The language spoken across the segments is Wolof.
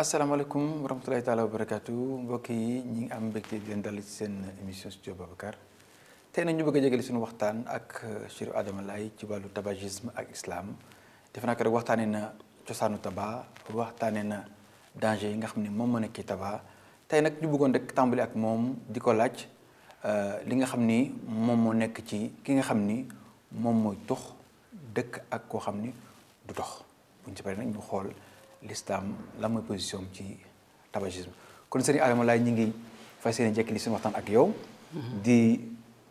asalaamaaleykum wa rahmatulahi taala wa barakaatu mbokk yi ñi ngi am mbégte di leen dal ci seen émission Studio Babacar tey nag ñu bëgg a jégale suñu waxtaan ak Chérif Adama Laye ci wàllu tabagisme ak islam defe naa ko rek waxtaanee na cosaanu taba waxtaanee na danger yi nga xam ne moom moo nekk ci taba tey nag ñu bëggoon rek tàmbali ak moom di ko laaj li nga xam ni moom moo nekk ci ki nga xam ni moom mooy tux dëkk ak koo xam ni du tox buñ ci paree nag ñu xool l'islam la mooy position ci tabagisme kon sëriñ Adama Laye ñu ngi fas yéene jekki li suñu waxtaan ak yow di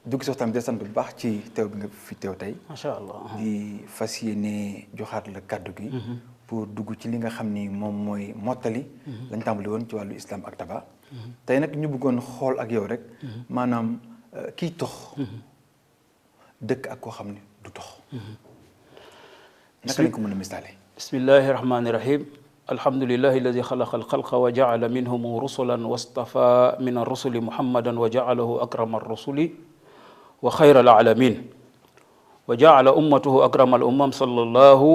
dugg si waxtaan bi di sant bu baax ci teew bi nga fi teew tey macha allah di fas yéene joxaat la kàddu gi pour dugg ci li nga xam ni moom mooy mottali lañ tàmbali woon ci wàllu islam ak taba tey nag ñu bëggoon xool ak yow rek maanaam kiy tox dëkk ak koo xam ne du tox naka lañ ko mën a misaale bismillahi rahmani rahim alhamdulillahi alladi xalaqa alxalqa wa jaala minhum rusulan wastafa min arrusuli muhammadan wa jaalahu akrama arrusuli wa xayra alalamin wa jaala ummatuhu akrama al ummam sallallahu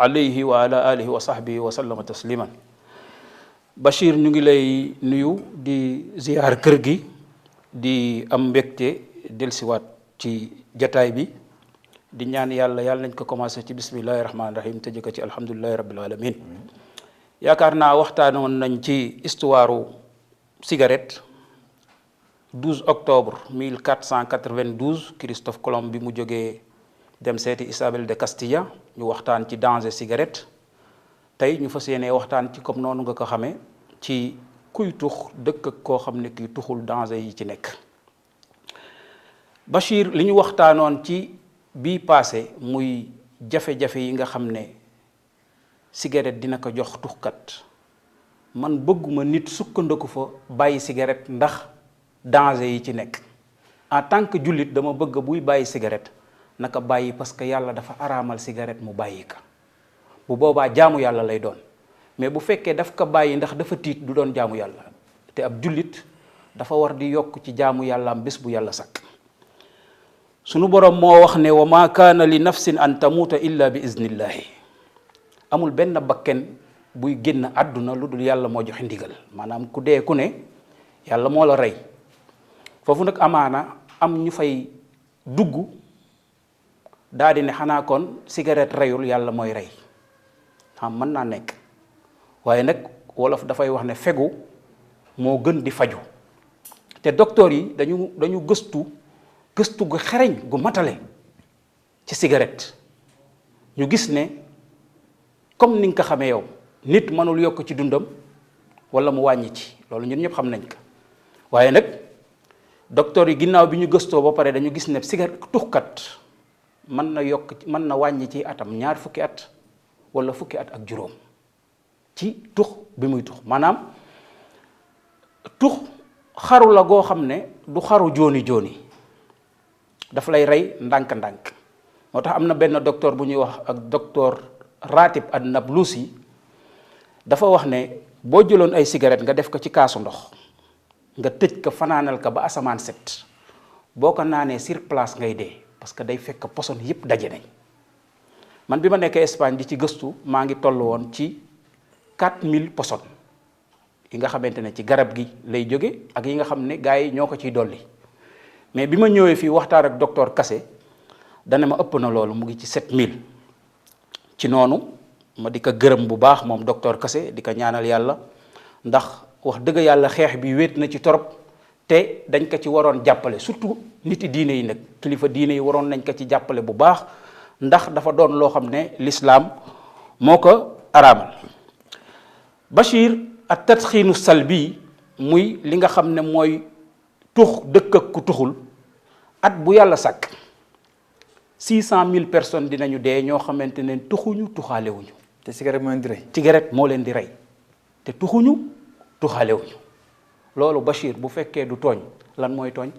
alayhi wa ala alihi wa sahbihi wa sallama tasliman Bachir ñu ngi lay nuyu di ziyaar kër gi di am mbégte delsiwaat ci jataay bi di ñaan yàlla nañ ko commencé ci bismillahi rahmaani rahim tëjee ko ci alhamdulillahi rabbil alamin yaakaar naa waxtaanoon nañ ci histoire cigarette 12 octobre 1492 Christophe Colomb bi mu jógee dem seeti Isabelle de Castilla ñu waxtaan ci danger cigarette tey ñu fas yéene waxtaan ci comme noonu nga ko xamee ci kuy tux dëkk ak koo xam ne kii tuxul danger yi ci nekk Bachir li ñu waxtaanoon ci bii passé muy jafe-jafe yi nga xam ne cigarette dina ko jox tuxkat man bëgguma nit sukkandiku fa bàyyi cigarette ndax danger yi ci nekk en tant que jullit dama bëgg buy bàyyi cigarette naka bàyyi parce que yàlla dafa araamal cigarette mu bàyyi ka bu boobaa jaamu yàlla lay doon mais bu fekkee daf ko bàyyi ndax dafa tiit du doon jaamu yàlla te ab jullit dafa war di yokk ci jaamu yàllaam bés bu yàlla sakk sunu borom moo wax ne wa ma kaana li nafsin an tamuuta illa bi iznillahi amul benn bakken buy génn àdduna lu dul yàlla moo joxe ndigal maanaam ku dee ku ne yàlla moo la rey foofu nag amaana am ñu fay dugg daa di ne xanaa kon cigarette reyul yàlla mooy rey xam mën naa nekk waaye nag wolof dafay wax ne fegu moo gën di faju te docteur yi dañu gëstu gu xereñ gu matale ci cigarette ñu gis ne comme ni nga ko xamee yow nit mënul yokk ci dundam wala mu wàññi ci loolu ñun ñëpp xam nañ ko waaye nag docteur yi ginnaaw bi ñu gëstoo ba pare dañu gis ne cigarette tuxkat mën na wàññi ci atam 2 fukki at wala fukki at ak juróom ci tux bi muy tux maanaam tux xaru la goo xam ne du xaru jooni daf lay rey ndànk-ndànk moo tax am na benn docteur bu ñuy wax ak docteur Ratib an-Nablusi dafa wax ne boo jëloon ay cigarette nga def ko ci kaasu ndox nga tëj ko fanaanal ko ba asamaan set boo ko naanee sur place ngay dee parce que day fekk poson yëpp daje nañ man bi ma nekkee Espagne di ci gëstu maa ngi toll woon ci 4000 poson yi nga xamante ne ci garab gi lay jóge ak yi nga xam ne gars yi ñoo ko ciy dolli mais bi ma ñëwee fii waxtaan ak docteur Kassé dana ma ëpp na loolu mu ngi ci 7000 ci noonu ma di ko gërëm bu baax moom docteur Kassé di ko ñaanal yàlla ndax wax dëgg yàlla xeex bi wéet na ci torop te dañ ko ci waroon jàppale surtout niti diine yi nag kilifa diine yi waroon nañ ko ci jàppale bu baax ndax dafa doon loo xam ne l'islam moo ko araamal Bachir ak tadxiinu salbi muy li nga xam ne mooy tux dëkk ak ku tuxul at bu yàlla sàkk 600 000 personnes dinañu dee ñoo xamante ne tuxuñu tuxaalewuñu te cigarette moo leen di rey cigarette moo leen di rey te tuxuñu tuxaalewuñu loolu Bachir bu fekkee du tooñ lan mooy tooñ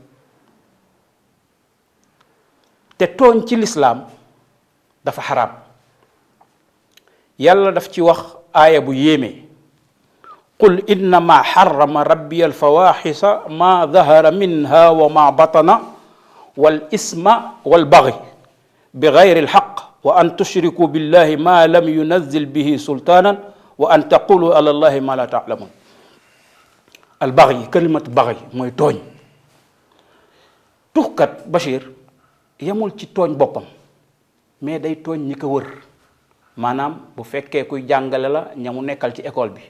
te tooñ ci lislaam dafa xaraam yàlla daf ci wax aaya bu yéeme qul innama xarama rabbi alfawaxisa ma dahara minha wa ma batana wal isma wal baghi bi gayri alxaq wa an tushriku billahi ma lam yunazil bihi sultanan wa an taqulu ala allahi ma la taalamun. al baghi kalimatu baghi mooy tooñ. tuxkat Bachir yemul ci tooñ boppam mais day tooñ ñi ko wër maanaam bu fekkee kuy jàngale la ña mu nekkal ci école bi,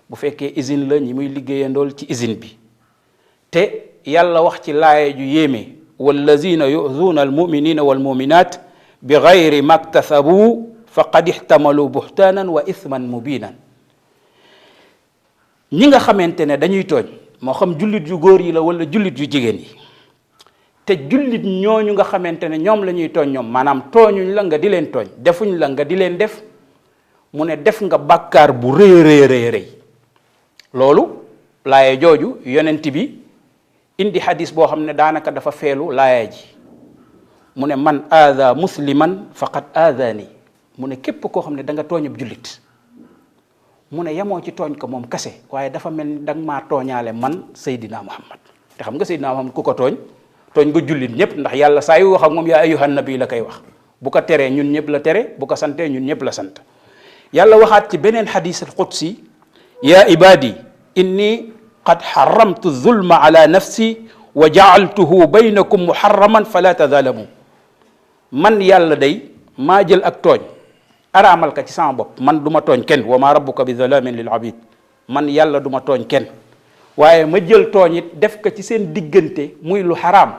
bu fekkee usine la ñi muy liggéeyandool ci usine bi. te yàlla wax ci laaya ju yéeme wallazina yu'zuuna almuminina walmuminat bi gayri maktasabu faqad ixtamalu buhtaanan wa ithman mubinan. ñi nga xamante ne dañuy tooñ moo xam jullit yu góor yi la wala jullit yu jigéen yi, te jullit ñooñu nga xamante ne ñoom la ñuy tooñ ñoom maanaam tooñuñ la nga di leen tooñ, defuñ la nga di leen def, mu ne def nga bàkkaar bu rëy rëy rëy. loolu laaya jooju yonent bi indi hadis boo xam ne daanaka dafa feelu laaya ji, mu ne man aada musliman faqad aadani, mu ne képp koo xam ne da nga tooñab jullit, mu ne yemoo ci tooñ ko moom kase waaye dafa mel ni da nga maa tooñaale man Seydina Muhammad. te xam nga Seydina Muhammad ku ko tooñ nga jullit ñëpp, ndax yàlla saa yu wax ak moom yaa ayyuhan nabi la koy wax. bu ko teree ñun ñëpp la tere, bu ko santee ñun ñëpp la sant. yàlla waxaat ci beneen hadis al qudsi yaa ibadi inni qad xaramtu zulma ala nafsi wa jaaltuhu baynakum muharraman fala tazalamu. man yàlla day maa jël ak tooñ araamal ka ci sama bopp, man du ma tooñ kenn, wa ma rabbuka bi zalamin lil abid, man yàlla du ma tooñ kenn, waaye ma jël tooñ it def ko ci seen diggante muy lu xaraam,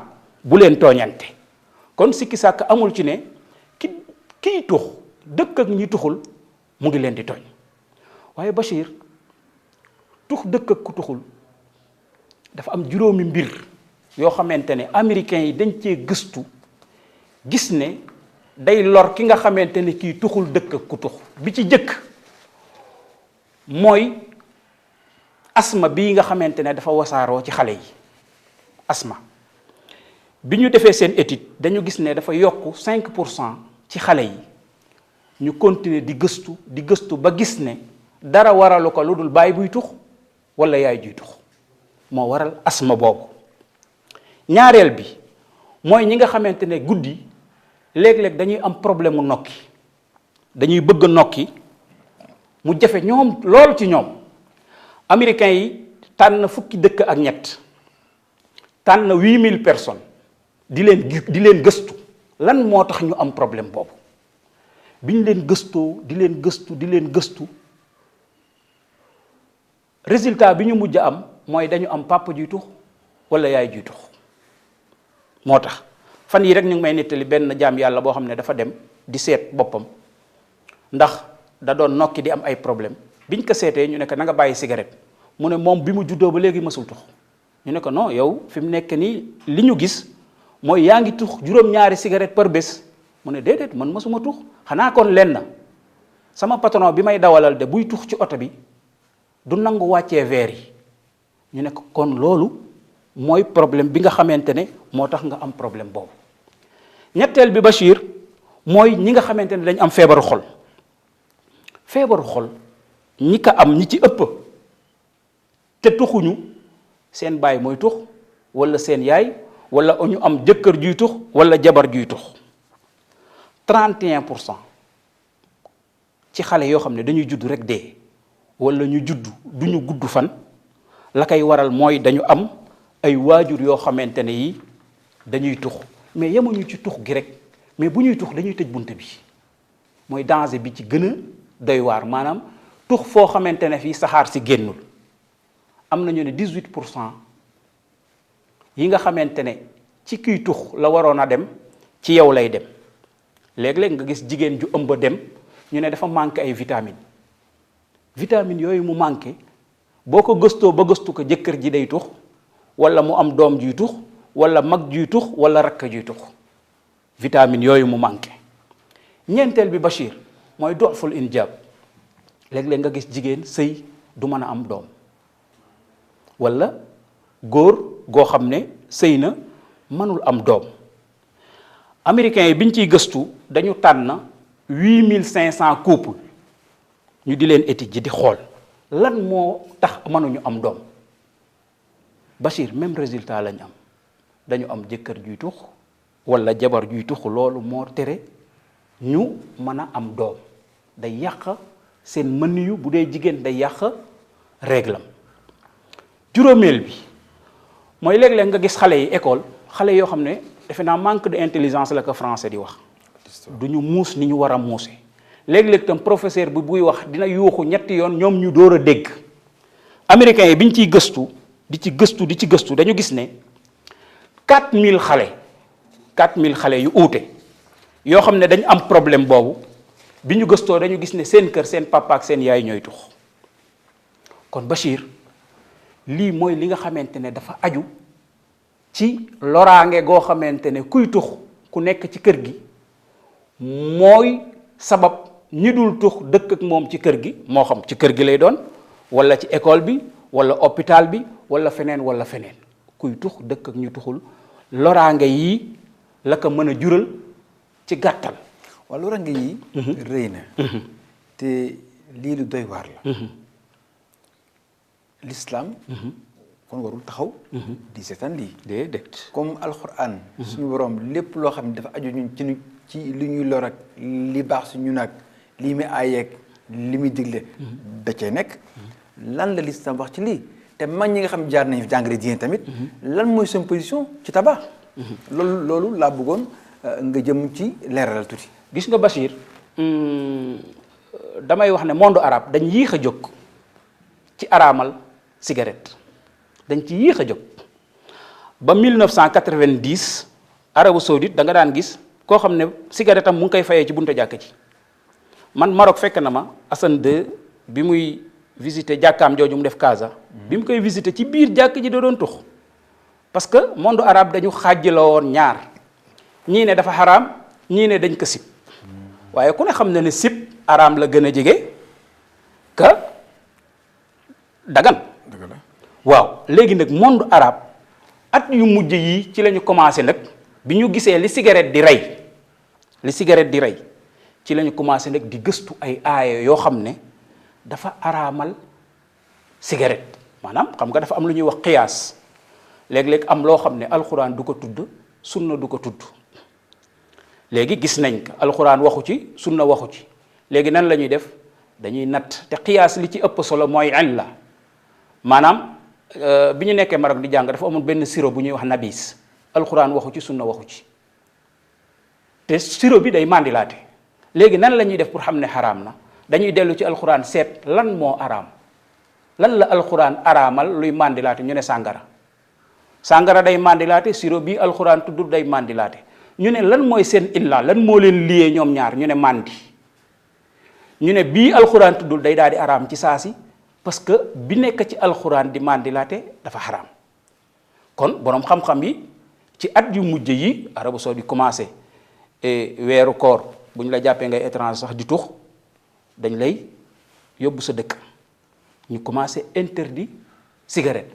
bu leen tooñante. kon sikki sàkk amul ci ne kii tux dëkk ak ñi tuxul mu ngi leen di tooñ. waaye Bachir tux dëkk ak ku tuxul dafa am juróomi mbir yoo xamante ne américains yi dañ cee gëstu gis ne day lor ki nga xamante ne kii tuxul dëkk ak ku tux. bi ci jëkk mooy asma bii nga xamante ne dafa wasaaroo ci xale yi. asma bi ñu defee seen étude dañu gis ne dafa yokk 5% ci xale yi. ñu continuer di gëstu ba gis ne dara waralu ko lu dul baay buy tux wala yaay juy tux moo waral asma boobu. ñaareel bi mooy ñi nga xamante ne guddi léeg-léeg dañuy am problème mu nokki, dañuy bëgg a nokki mu jafe ñoom lool ci ñoom. américains yi tànn fukki dëkk ak ñett, tànn 8000 personnes di leen gëstu lan moo tax ñu am problème boobu. biñ leen gëstoo di leen gëstu résultat bi ñu mujj am mooy dañu am papa juy tux wala yaay juy tux. moo tax fan yi rek ñu ngi may nettali benn jaam yàlla boo xam ne dafa dem di seet boppam ndax da doon nokki di am ay problème. biñ ko seetee ñu ne ko na nga bàyyi cigarette, mu ne moom bi mu juddoo ba léegi mësul tux. ñu ne ko non yow fi mu nekk nii li ñu gis mooy yaa ngi tux juróom-ñaari cigarette par bés. mu ne déedéet man mësuma tux, xanaa kon len na sama patron bi may dawalal de buy tux ci oto bi du nangu wàccee verre yi. ñu ne ko kon loolu mooy problème bi nga xamante ne moo tax nga am problème boobu. ñetteel bi Bachir mooy ñi nga xamante ne dañ am feebaru xol. feebaru xol ñi ko am ñi ci ëpp te tuxuñu seen baay mooy tux wala seen yaay wala ñu am jëkkër juy tux wala jabar juy tux. 31% ci xale yoo xam ne dañuy judd rek dee wala ñu judd duñu gudd fan, la koy waral mooy dañu am ay waajur yoo xamante ne yi dañuy tux. mais yemuñu ci tux gi rek, mais bu ñuy tux dañuy tëj bunt bi. mooy danger bi ci gën a doy waar, maanaam tux foo xamante ne fii saxaar si génnul. am nañu ne 18% yi nga xamante ne ci kiy tux la waroon a dem ci yow lay dem. léeg-léeg nga gis jigéen ju ëmb dem ñu ne dafa manqué ay vitamines yooyu mu manqué boo ko gëstoo ba gëstu ko jëkkër ji day tux wala mu am doom juy tux wala mag juy tux wala rakk juy tux. vitamines yooyu mu manqué. ñeenteel bi Bachir mooy doful injaab. léeg-léeg nga gis jigéen sëy du mën a am doom wala góor goo xam ne sëy na mënul am doom. américains yi biñ ciy gëstu dañu tànn 8500 couples ñu di leen étude ji di xool lan moo tax mënuñu am doom. Bachir même résultat lañ am, dañu am jëkkër juy tux wala jabar juy tux, loolu moo tere ñu mën a am doom. day yàq seen mën yu bu dee jigéen day yàq réglam juróomeel bi mooy léeg-léeg nga gis xale yi école xale yoo xam ne defe naa manque de intelligence la ko français di wax du ñu muus ni ñu war a muuse léeg-léeg tam professeur bi buy wax dina yuuxu ñetti yoon ñoom ñu door a dégg américains yi bi ñu ciy gëstu di ci gëstu dañu gis ne 4000 xale yu uute yoo xam ne dañu am problème boobu bi ñu gëstoo dañu gis ne seen kër seen papa ak seen yaay ñooy tux kon Bachir lii mooy li nga xamante ne dafa aju ci loraange goo xamante ne kuy tux ku nekk ci kër gi mooy sabab ñi dul tux dëkk ak moom ci kër gi moo xam ci kër gi lay doon wala ci école bi wala hôpital bi wala feneen kuy tux dëkk ak ñu tuxul loraange yi la ko mën a jural ci gàttal. waaw loraange yi. rëy na. te lii lu doy waar la. l'islam. kon warul taxaw. di seetaan lii. déedéet. comme alxuraan. suñu borom lépp loo xam ne dafa aju ñun ci li ñuy lor ak li baax suñu nag lii muy aayeeg li muy digle. da cee nekk. lan la l'islam wax ci lii te mag ñi nga xam jaar nañu fi jàngale diine tamit. lan mooy seen position ci tabac. loolu laa bëggoon nga jëm ci leeralal tuuti. gis nga Bachir damay wax ne monde arabe dañ yéex a jóg ci araamal cigarette dañ ci yéex a jóg ba 1990 Arabie Saoudite da nga daan gis koo xam ne cigarette am mu ngi koy fayee ci buntu jàkk ci man Maroc fekk na ma Hassan II bi muy visité jàkkaam jooju mu def Casa bi mu koy visité ci biir jàkk ji da doon tux parce que monde arabe dañu xaajala woon ñaar ñii ne dafa xaraam ñii ne dañ ko sib waaye ku ne xam na ne sib araam la gën a jege ka dagan waaw léegi nag monde arabe at yu mujj yi ci la ñu commencé nag bi ñu gisee li cigarette di rey ci la ñu commencé nag di gëstu ay aaya yoo xam ne dafa araamal cigarette maanaam xam nga dafa am lu ñuy wax qiyaas léeg-léeg am loo xam ne alxuraan du ko tudd sunna du ko tudd léegi gis nañ ko alxuraan waxu ci sunna waxu ci léegi nan la ñuy def dañuy natt te qiyaas li ci ëpp solo mooy illa maanaam bi ñu nekkee Maroc di jàng dafa amoon benn sirop bu ñuy wax nabis alxuraan waxu ci sunna waxu ci te sirop bi day mandilaate léegi nan la ñuy def pour xam ne xaraam na dañuy dellu ci alxuraan seet lan moo araam lan la alxuraan araamal luy mandilaate ñu ne sàngara day mandilaate sirop bi alxuraan tudd day mandilaate ñu ne lan mooy seen illa lan moo leen liyee ñoom ñaar ñu ne mandi ñu ne bii alxuraan tuddul day daal di araam ci saasi parce que bi nekk ci alxuraan di mandilaate dafa xaraam kon boroom xam-xam yi ci at yu mujj yi Arabie Saoudite commencé weeru koor bu ñu la jàppee ngay étranger sax di tux dañ lay yóbbu sa dëkk ñu commencé interdit cigarette